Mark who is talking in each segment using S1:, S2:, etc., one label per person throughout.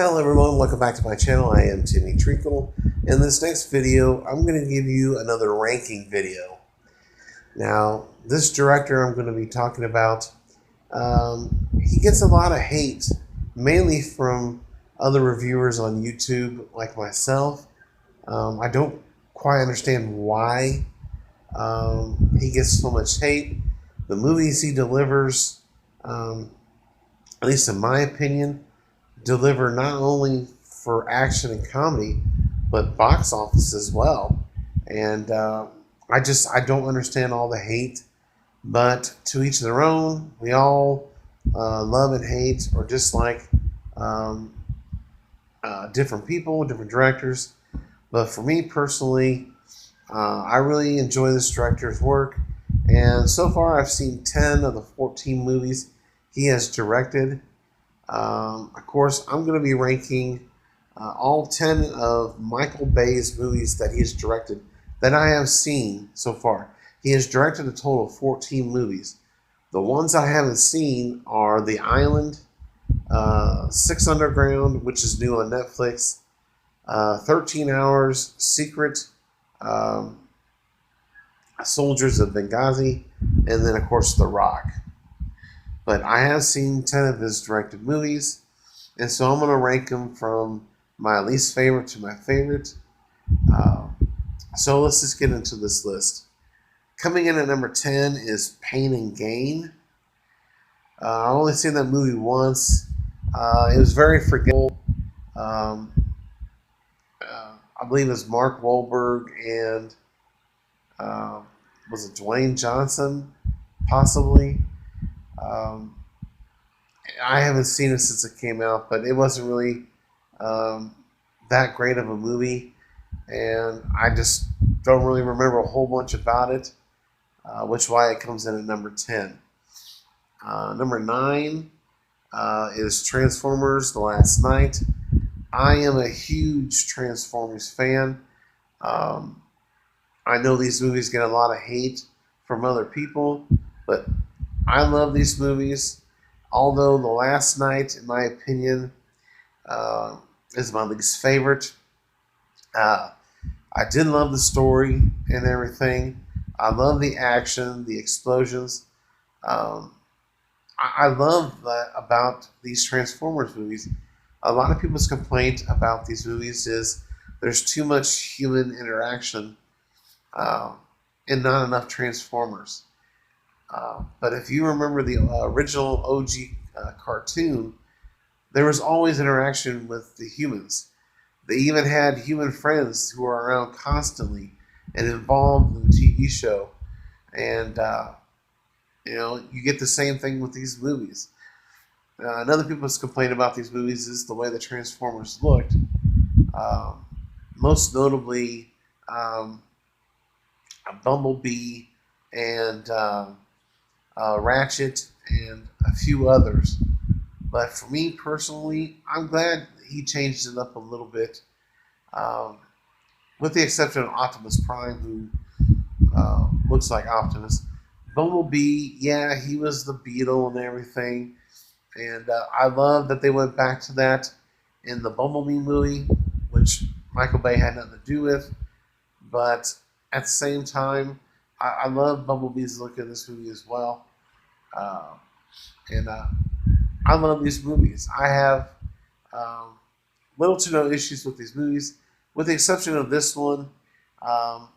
S1: Hello everyone, welcome back to my channel. I am Timmy Treacle. In this next video, I'm going to give you another ranking video. Now, this director I'm going to be talking about, he gets a lot of hate, mainly from other reviewers on YouTube like myself. I don't quite understand why he gets so much hate. The movies he delivers, at least in my opinion, deliver not only for action and comedy, but box office as well. And I don't understand all the hate. But to each their own. We all love and hate or dislike um, different people, different directors. But for me personally, I really enjoy this director's work. And so far, I've seen 10 of the 14 movies he has directed. Of course, I'm going to be ranking all 10 of Michael Bay's movies that he has directed that I have seen so far. He has directed a total of 14 movies. The ones I haven't seen are The Island, Six Underground, which is new on Netflix, 13 Hours, Secret, um, Soldiers of Benghazi, and then, of course, The Rock. But I have seen 10 of his directed movies, and so I'm going to rank them from my least favorite to my favorite. So let's just get into this list. Coming in at number 10 is Pain and Gain. I've only seen that movie once. It was very forgettable. Um, I believe it was Mark Wahlberg and was it Dwayne Johnson, possibly. Um, I haven't seen it since it came out, but it wasn't really um, that great of a movie, and I just don't really remember a whole bunch about it, which is why it comes in at number 10. Number 9 is Transformers: The Last Knight. I am a huge Transformers fan. Um, I know these movies get a lot of hate from other people, but I love these movies. Although The Last Knight, in my opinion, uh, is my least favorite. Uh, I did love the story and everything. I love the action, the explosions. Um, I love that about these Transformers movies. A lot of people's complaint about these movies is there's too much human interaction uh, and not enough Transformers. But if you remember the original OG cartoon, there was always interaction with the humans. They even had human friends who were around constantly and involved in the TV show. And, you get the same thing with these movies. Another people's complaint about these movies is the way the Transformers looked. Um, Most notably, um, Bumblebee and Ratchet and a few others. But for me personally, I'm glad he changed it up a little bit, um, with the exception of Optimus Prime, who looks like Optimus. Bumblebee, yeah, he was the Beetle and everything. And I love that they went back to that in the Bumblebee movie, which Michael Bay had nothing to do with. But at the same time, I love Bumblebee's look in this movie as well. Uh, and I love these movies. I have um, little to no issues with these movies, with the exception of this one. Um,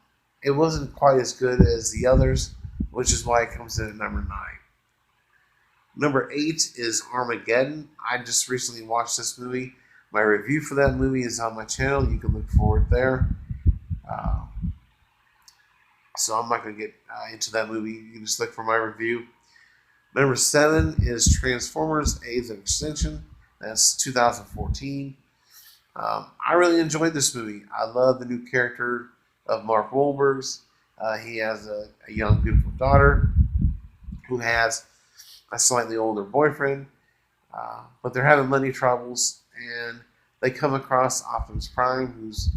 S1: it wasn't quite as good as the others, which is why it comes in at number 9. Number 8 is Armageddon. I just recently watched this movie. My review for that movie is on my channel. You can look for it there. Uh, so I'm not going to get into that movie. You can just look for my review. Number 7 is Transformers: Age of Extinction. That's 2014. I really enjoyed this movie. I love the new character of Mark Wahlberg's. He has a young, beautiful daughter who has a slightly older boyfriend, but they're having money troubles, and they come across Optimus Prime, who's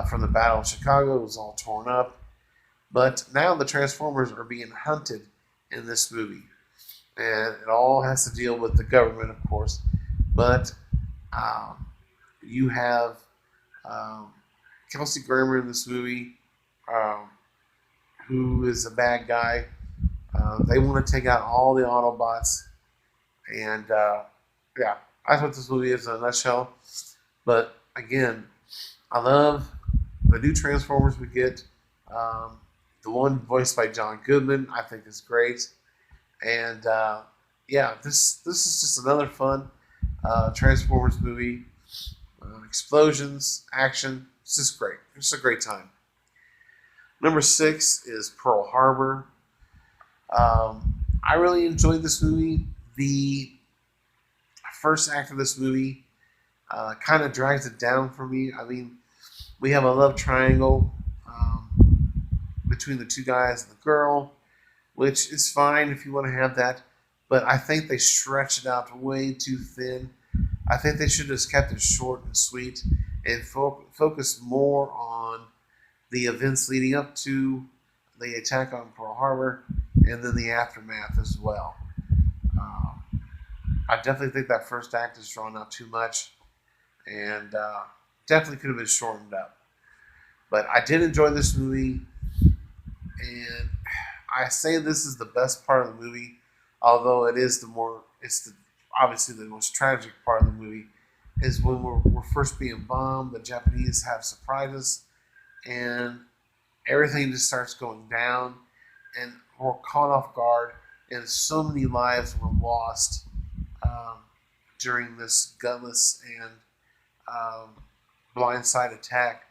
S1: from the Battle of Chicago, who's all torn up. But now the Transformers are being hunted in this movie, and it all has to deal with the government, of course. But Um, you have um, Kelsey Grammer in this movie, um, who is a bad guy. They want to take out all the Autobots, and yeah, that's what this movie is in a nutshell. But again, I love the new Transformers we get. Um, the one voiced by John Goodman, I think, is great. And yeah, this is just another fun Transformers movie. Explosions, action. It's just great. It's a great time. Number 6 is Pearl Harbor. I really enjoyed this movie. The first act of this movie kind of drags it down for me. I mean, we have a love triangle between the two guys and the girl, which is fine if you want to have that. But I think they stretch it out way too thin. I think they should have just kept it short and sweet and focus more on the events leading up to the attack on Pearl Harbor and then the aftermath as well. Um, I definitely think that first act is drawn out too much and definitely could have been shortened up. But I did enjoy this movie, and I say this is the best part of the movie, although it's the obviously the most tragic part of the movie is when we're first being bombed. The Japanese have surprised us, and everything just starts going down, and we're caught off guard, and so many lives were lost um, during this gutless and um, blindside attack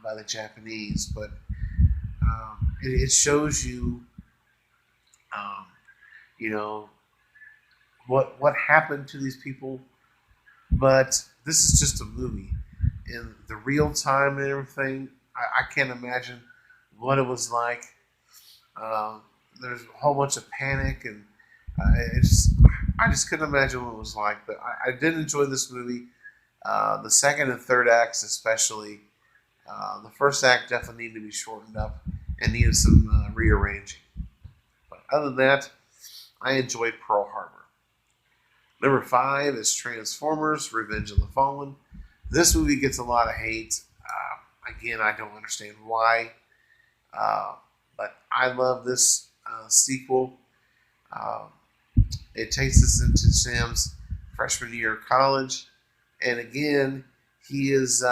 S1: by the Japanese. But it shows you, um, you know, what happened to these people. But this is just a movie. In the real time and everything, I can't imagine what it was like. Uh, there's a whole bunch of panic, and it's I just couldn't imagine what it was like. But I did enjoy this movie. The second and third acts, especially. The first act definitely needed to be shortened up and needed some rearranging. But other than that, I enjoyed Pearl Harbor. Number 5 is Transformers: Revenge of the Fallen. This movie gets a lot of hate. Again, I don't understand why, uh, but I love this sequel. Um, it takes us into Sam's freshman year of college, and again, he is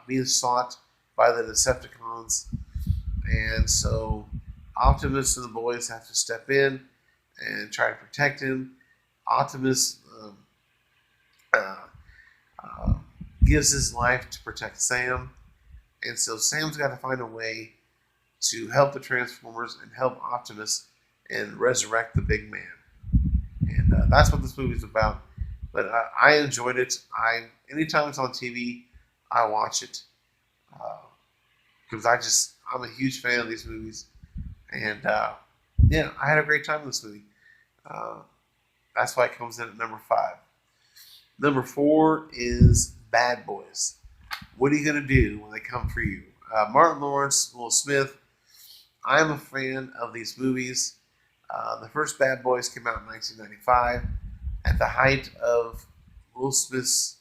S1: being sought by the Decepticons, and so Optimus and the boys have to step in and try to protect him. Optimus uh, uh, gives his life to protect Sam, and so Sam's got to find a way to help the Transformers and help Optimus and resurrect the big man. And that's what this movie's about. But I enjoyed it. Anytime it's on TV, I watch it because I'm a huge fan of these movies, and yeah, I had a great time in this movie. Uh, that's why it comes in at number 5. Number 4 is Bad Boys. What are you gonna do when they come for you? Martin Lawrence, Will Smith. I'm a fan of these movies. The first Bad Boys came out in 1995, at the height of Will Smith's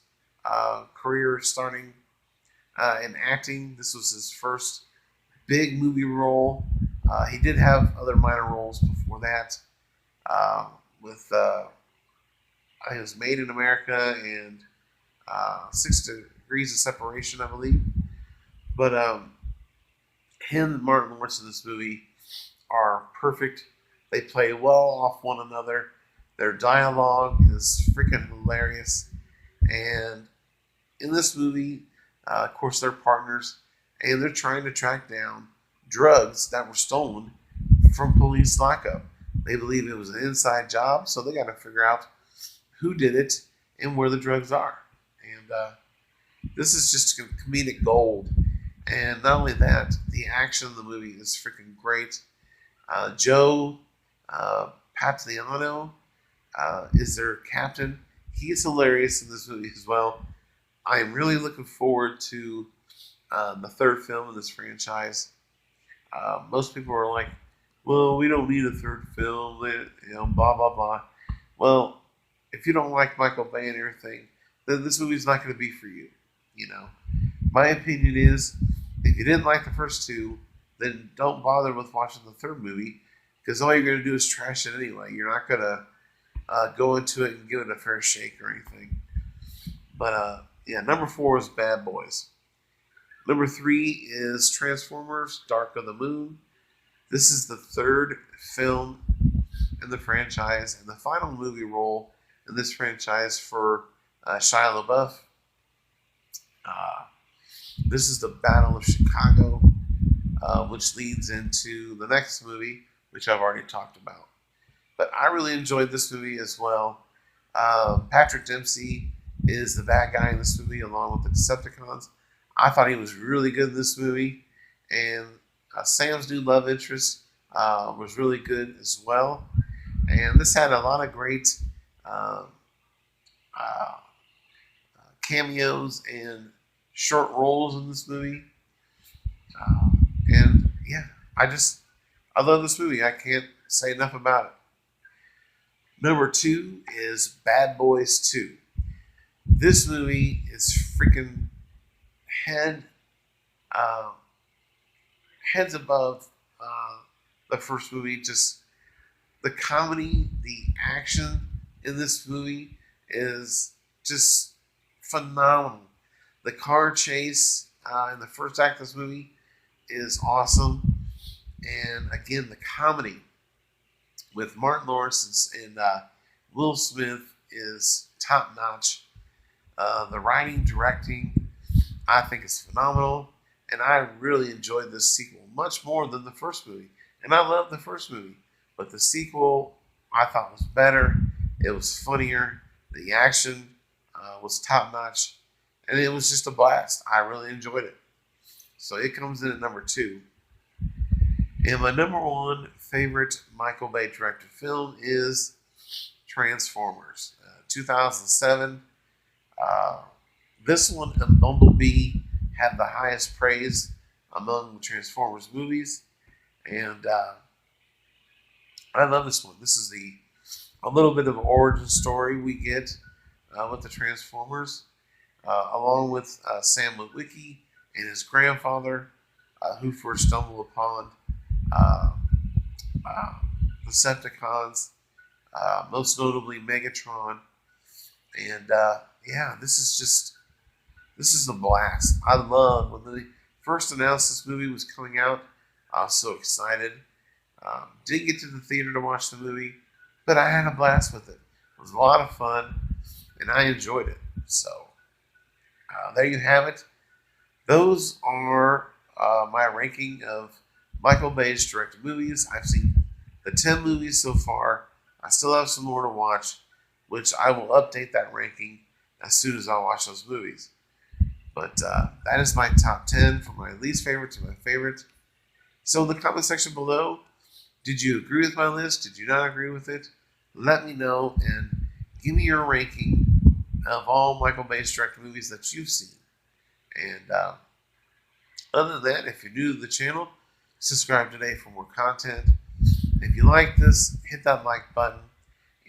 S1: career starting in acting. This was his first big movie role. He did have other minor roles before that, with it was Made in America and 6 Degrees of Separation, I believe. But him and Martin Lawrence in this movie are perfect. They play well off one another. Their dialogue is freaking hilarious. And in this movie, of course, they're partners, and they're trying to track down drugs that were stolen from police lockup. They believe it was an inside job, so they got to figure out who did it and where the drugs are. And this is just comedic gold. And not only that, the action of the movie is freaking great. Joe Pantoliano is their captain. He's hilarious in this movie as well. I am really looking forward to the third film in this franchise. Most people are like, "Well, we don't need a third film," blah blah blah. Well, if you don't like Michael Bay and everything, then this movie's not going to be for you. You know, my opinion is, if you didn't like the first two, then don't bother with watching the third movie, because all you're going to do is trash it anyway. You're not going to go into it and give it a fair shake or anything. But yeah, number 4 is Bad Boys. Number 3 is Transformers: Dark of the Moon. This is the third film in the franchise and the final movie role in this franchise for Shia LaBeouf. This is the Battle of Chicago, which leads into the next movie, which I've already talked about. But I really enjoyed this movie as well. Patrick Dempsey is the bad guy in this movie, along with the Decepticons. I thought he was really good in this movie, and Sam's new love interest was really good as well. And this had a lot of great uh, uh, cameos and short roles in this movie. And yeah, I love this movie. I can't say enough about it. Number 2 is Bad Boys 2. This movie is freaking head uh, heads above the first movie. Just the comedy, the action in this movie is just phenomenal. The car chase in the first act of this movie is awesome. And again, the comedy with Martin Lawrence and Will Smith is top notch. The writing, directing, I think is phenomenal. And I really enjoyed this sequel much more than the first movie. And I love the first movie. But the sequel I thought was better. It was funnier. The action was top notch. And it was just a blast. I really enjoyed it. So it comes in at number 2. And my number 1 favorite Michael Bay directed film is Transformers, 2007. This one and Bumblebee had the highest praise among the Transformers movies. And I love this one. This is a little bit of origin story we get with the Transformers, along with Sam Witwicky and his grandfather, who first stumbled upon Decepticons, most notably Megatron. And yeah, this is a blast. I love when they first announced this movie was coming out. I was so excited. Didn't get to the theater to watch the movie, but I had a blast with it. It was a lot of fun, and I enjoyed it. So there you have it. Those are my ranking of Michael Bay's directed movies. I've seen the 10 movies so far. I still have some more to watch, which I will update that ranking as soon as I watch those movies. But that is my top 10 from my least favorite to my favorite. So in the comment section below, did you agree with my list? Did you not agree with it? Let me know and give me your ranking of all Michael Bay's directed movies that you've seen. And other than that, if you're new to the channel, subscribe today for more content. If you like this, hit that like button.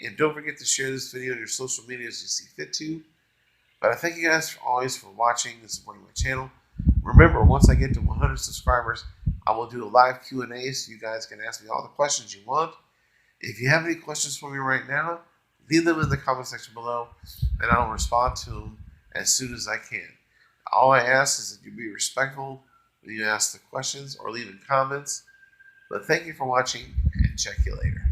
S1: And don't forget to share this video on your social media as you see fit to. But I thank you guys always for watching and supporting my channel. Remember, once I get to 100 subscribers, I will do a live Q&A so you guys can ask me all the questions you want. If you have any questions for me right now, leave them in the comment section below, and I'll respond to them as soon as I can. All I ask is that you be respectful when you ask the questions or leave in comments. But thank you for watching, and check you later.